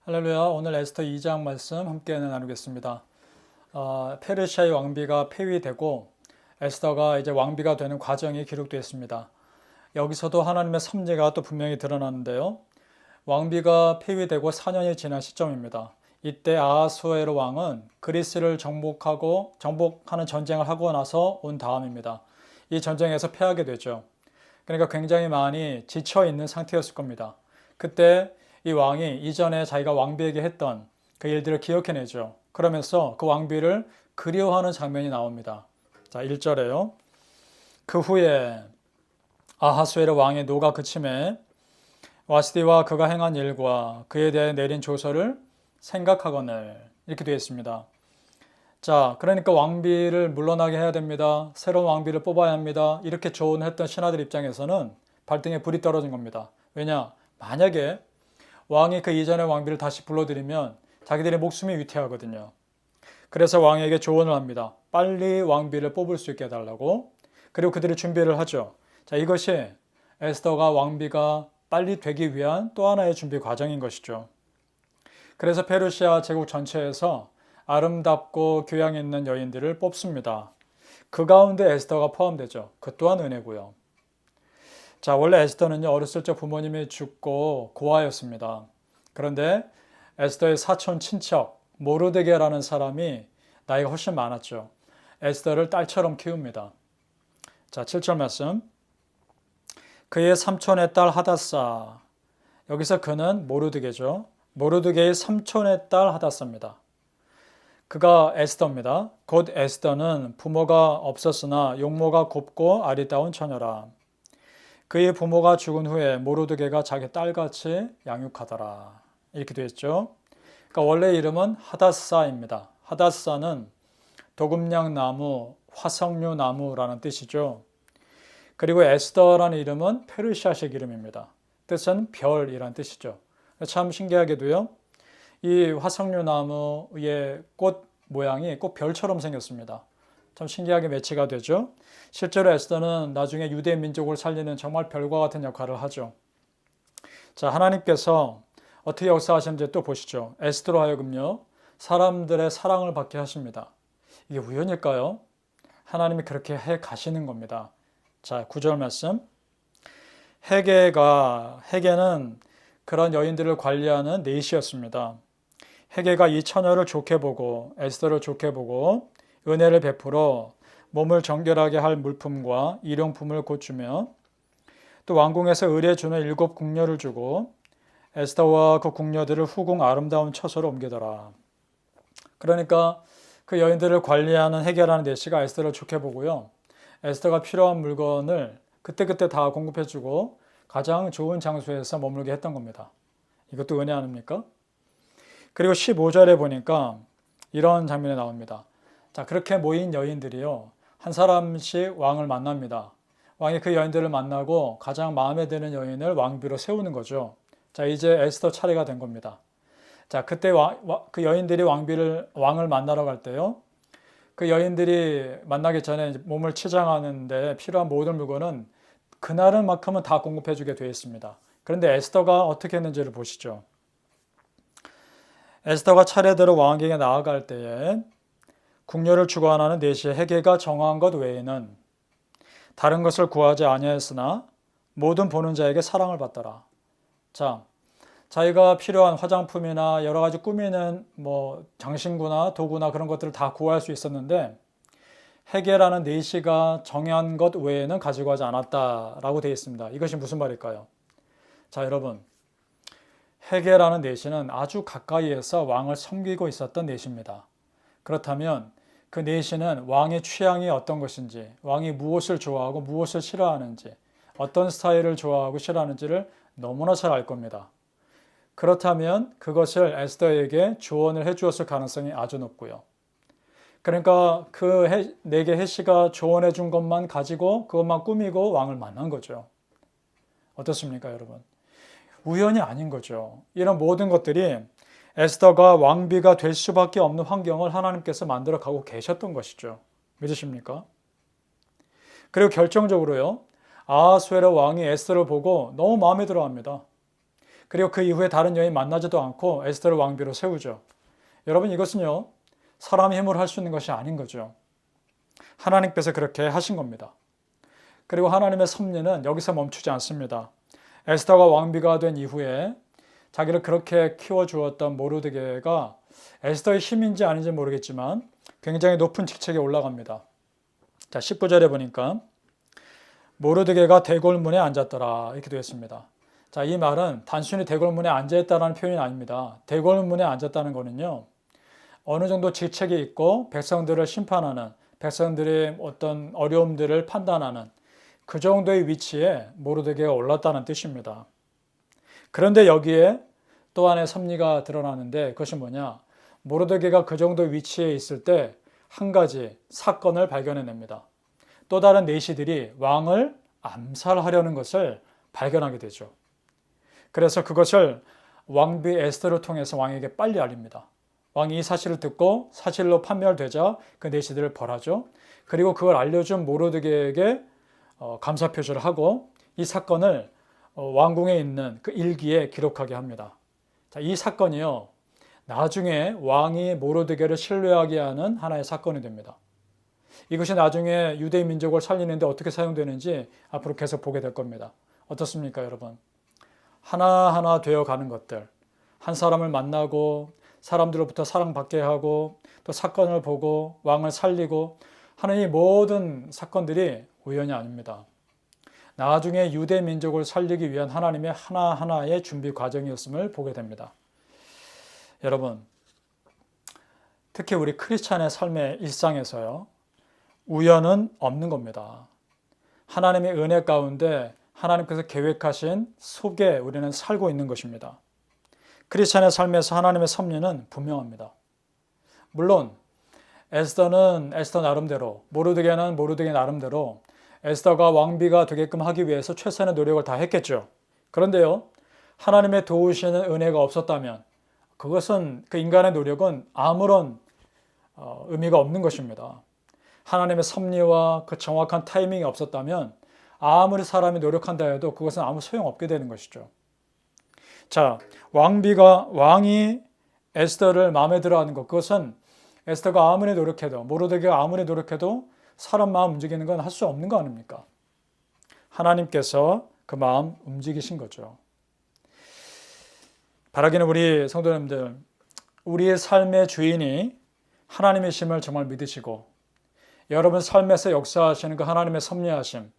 할렐루야. 오늘 에스더 2장 말씀 함께 나누겠습니다. 페르시아의 왕비가 폐위되고 에스더가 이제 왕비가 되는 과정이 기록되어 있습니다. 여기서도 하나님의 섭리가 또 분명히 드러나는데요. 왕비가 폐위되고 4년이 지난 시점입니다. 이때 아하수에로 왕은 그리스를 정복하는 전쟁을 하고 나서 온 다음입니다. 이 전쟁에서 패하게 되죠. 그러니까 굉장히 많이 지쳐 있는 상태였을 겁니다. 그때 이 왕이 이전에 자기가 왕비에게 했던 그 일들을 기억해내죠. 그러면서 그 왕비를 그리워하는 장면이 나옵니다. 자, 1절에요. 그 후에 아하수에로 왕의 노가 그침에 와스디와 그가 행한 일과 그에 대해 내린 조서를 생각하거늘 이렇게 되어 있습니다. 자, 그러니까 왕비를 물러나게 해야 됩니다. 새로운 왕비를 뽑아야 합니다. 이렇게 조언했던 신하들 입장에서는 발등에 불이 떨어진 겁니다. 왜냐? 만약에 왕이 그 이전의 왕비를 다시 불러들이면 자기들의 목숨이 위태하거든요. 그래서 왕에게 조언을 합니다. 빨리 왕비를 뽑을 수 있게 해달라고. 그리고 그들이 준비를 하죠. 자, 이것이 에스더가 왕비가 빨리 되기 위한 또 하나의 준비 과정인 것이죠. 그래서 페르시아 제국 전체에서 아름답고 교양 있는 여인들을 뽑습니다. 그 가운데 에스더가 포함되죠. 그 또한 은혜고요. 자, 원래 에스더는요, 어렸을 적 부모님이 죽고 고아였습니다. 그런데 에스더의 사촌 친척 모르드게라는 사람이 나이가 훨씬 많았죠. 에스더를 딸처럼 키웁니다. 자, 7절 말씀. 그의 삼촌의 딸 하다사. 여기서 그는 모르드게죠. 모르드게의 삼촌의 딸 하다사입니다. 그가 에스더입니다. 곧 에스더는 부모가 없었으나 용모가 곱고 아리따운 처녀라. 그의 부모가 죽은 후에 모르드게가 자기 딸같이 양육하더라. 이렇게 되어 있죠. 그러니까 원래 이름은 하다사입니다. 하다사는 도금냥나무, 화석류나무라는 뜻이죠. 그리고 에스더라는 이름은 페르시아식 이름입니다. 뜻은 별이라는 뜻이죠. 참 신기하게도요. 이 화석류나무의 꽃 모양이 꼭 별처럼 생겼습니다. 참 신기하게 매치가 되죠. 실제로 에스더는 나중에 유대 민족을 살리는 정말 별과 같은 역할을 하죠. 자, 하나님께서 어떻게 역사하시는지 또 보시죠. 에스더로 하여금요, 사람들의 사랑을 받게 하십니다. 이게 우연일까요? 하나님이 그렇게 해 가시는 겁니다. 자, 9절 말씀. 헤게는 그런 여인들을 관리하는 내시였습니다. 헤게가 이 처녀를 좋게 보고 에스더를 좋게 보고 은혜를 베풀어 몸을 정결하게 할 물품과 일용품을 곧 주며 또 왕궁에서 의뢰 주는 7 궁녀를 주고 에스더와 그 궁녀들을 후궁 아름다운 처소로 옮기더라. 그러니까 그 여인들을 관리하는 헤게라는 내시가 에스더를 좋게 보고요. 에스더가 필요한 물건을 그때그때 다 공급해주고 가장 좋은 장소에서 머물게 했던 겁니다. 이것도 은혜 아닙니까? 그리고 15절에 보니까 이런 장면이 나옵니다. 자, 그렇게 모인 여인들이요, 한 사람씩 왕을 만납니다. 왕이 그 여인들을 만나고 가장 마음에 드는 여인을 왕비로 세우는 거죠. 자, 이제 에스더 차례가 된 겁니다. 자, 그때 그 여인들이 왕을 만나러 갈 때요, 그 여인들이 만나기 전에 몸을 치장하는데 필요한 모든 물건은 그날은 만큼은 다 공급해주게 되어 있습니다. 그런데 에스더가 어떻게 했는지를 보시죠. 에스더가 차례대로 왕에게 나아갈 때에 궁녀를 주관하는 내시의 헤게가 정한 것 외에는 다른 것을 구하지 아니하였으나 모든 보는 자에게 사랑을 받더라. 자, 자기가 필요한 화장품이나 여러 가지 꾸미는 장신구나 도구나 그런 것들을 다 구할 수 있었는데 헤게라는 내시가 정한 것 외에는 가지고 하지 않았다라고 되어 있습니다. 이것이 무슨 말일까요? 자, 여러분, 헤게라는 내시는 아주 가까이에서 왕을 섬기고 있었던 내시입니다. 그렇다면 그 내시는 왕의 취향이 어떤 것인지, 왕이 무엇을 좋아하고 무엇을 싫어하는지, 어떤 스타일을 좋아하고 싫어하는지를 너무나 잘 알 겁니다. 그렇다면 그것을 에스더에게 조언을 해주었을 가능성이 아주 높고요. 그러니까 그 네개 해시가 조언해 준 것만 가지고 그것만 꾸미고 왕을 만난 거죠. 어떻습니까, 여러분? 우연이 아닌 거죠. 이런 모든 것들이 에스더가 왕비가 될 수밖에 없는 환경을 하나님께서 만들어 가고 계셨던 것이죠. 믿으십니까? 그리고 결정적으로요, 아하수에로 왕이 에스더를 보고 너무 마음에 들어 합니다. 그리고 그 이후에 다른 여인 만나지도 않고 에스더를 왕비로 세우죠. 여러분, 이것은요, 사람의 힘으로 할 수 있는 것이 아닌 거죠. 하나님께서 그렇게 하신 겁니다. 그리고 하나님의 섭리는 여기서 멈추지 않습니다. 에스더가 왕비가 된 이후에 자기를 그렇게 키워주었던 모르드게가 에스더의 힘인지 아닌지 모르겠지만 굉장히 높은 직책에 올라갑니다. 자, 19절에 보니까 모르드게가 대궐문에 앉았더라 이렇게 되어 있습니다. 자, 이 말은 단순히 대궐문에 앉아있다는 표현이 아닙니다. 대궐문에 앉았다는 것은요, 어느 정도 직책이 있고 백성들을 심판하는, 백성들의 어떤 어려움들을 판단하는 그 정도의 위치에 모르드게가 올랐다는 뜻입니다. 그런데 여기에 또 하나의 섭리가 드러나는데 그것이 뭐냐? 모르드게가 그 정도 위치에 있을 때 한 가지 사건을 발견해냅니다. 또 다른 내시들이 왕을 암살하려는 것을 발견하게 되죠. 그래서 그것을 왕비 에스더를 통해서 왕에게 빨리 알립니다. 왕이 이 사실을 듣고 사실로 판멸되자 그 내시들을 벌하죠. 그리고 그걸 알려준 모르드게에게 감사 표시를 하고 이 사건을 왕궁에 있는 그 일기에 기록하게 합니다. 자, 이 사건이요, 나중에 왕이 모르드게를 신뢰하게 하는 하나의 사건이 됩니다. 이것이 나중에 유대 민족을 살리는데 어떻게 사용되는지 앞으로 계속 보게 될 겁니다. 어떻습니까, 여러분? 하나하나 되어가는 것들, 한 사람을 만나고 사람들로부터 사랑받게 하고 또 사건을 보고 왕을 살리고 하는 이 모든 사건들이 우연이 아닙니다. 나중에 유대 민족을 살리기 위한 하나님의 하나하나의 준비 과정이었음을 보게 됩니다. 여러분, 특히 우리 크리스찬의 삶의 일상에서요, 우연은 없는 겁니다. 하나님의 은혜 가운데 하나님께서 계획하신 속에 우리는 살고 있는 것입니다. 크리스찬의 삶에서 하나님의 섭리는 분명합니다. 물론 에스더는 에스더 나름대로, 모르드게는 모르드게 나름대로 에스더가 왕비가 되게끔 하기 위해서 최선의 노력을 다 했겠죠. 그런데요, 하나님의 도우시는 은혜가 없었다면 그것은, 그 인간의 노력은 아무런 의미가 없는 것입니다. 하나님의 섭리와 그 정확한 타이밍이 없었다면 아무리 사람이 노력한다 해도 그것은 아무 소용없게 되는 것이죠. 자, 왕이 에스더를 마음에 들어하는 것, 그것은 에스더가 아무리 노력해도, 모르드게가 아무리 노력해도 사람 마음 움직이는 건 할 수 없는 거 아닙니까? 하나님께서 그 마음 움직이신 거죠. 바라기는 우리 성도님들, 우리의 삶의 주인이 하나님이심을 정말 믿으시고 여러분 삶에서 역사하시는 그 하나님의 섭리하심,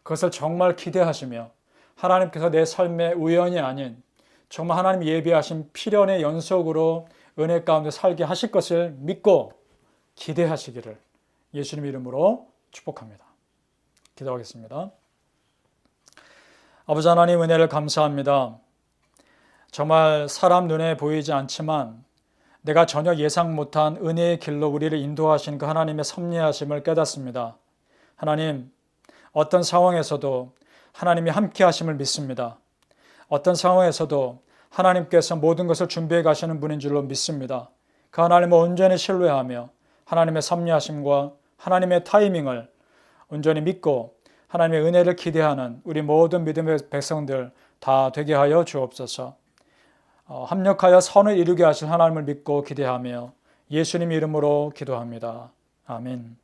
그것을 정말 기대하시며 하나님께서 내 삶의 우연이 아닌 정말 하나님 예비하신 필연의 연속으로 은혜 가운데 살게 하실 것을 믿고 기대하시기를 예수님 이름으로 축복합니다. 기도하겠습니다. 아버지 하나님, 은혜를 감사합니다. 정말 사람 눈에 보이지 않지만 내가 전혀 예상 못한 은혜의 길로 우리를 인도하신 그 하나님의 섭리하심을 깨닫습니다. 하나님, 어떤 상황에서도 하나님이 함께 하심을 믿습니다. 어떤 상황에서도 하나님께서 모든 것을 준비해 가시는 분인 줄로 믿습니다. 그 하나님을 온전히 신뢰하며 하나님의 섭리하심과 하나님의 타이밍을 온전히 믿고 하나님의 은혜를 기대하는 우리 모든 믿음의 백성들 다 되게 하여 주옵소서. 합력하여 선을 이루게 하실 하나님을 믿고 기대하며 예수님 이름으로 기도합니다. 아멘.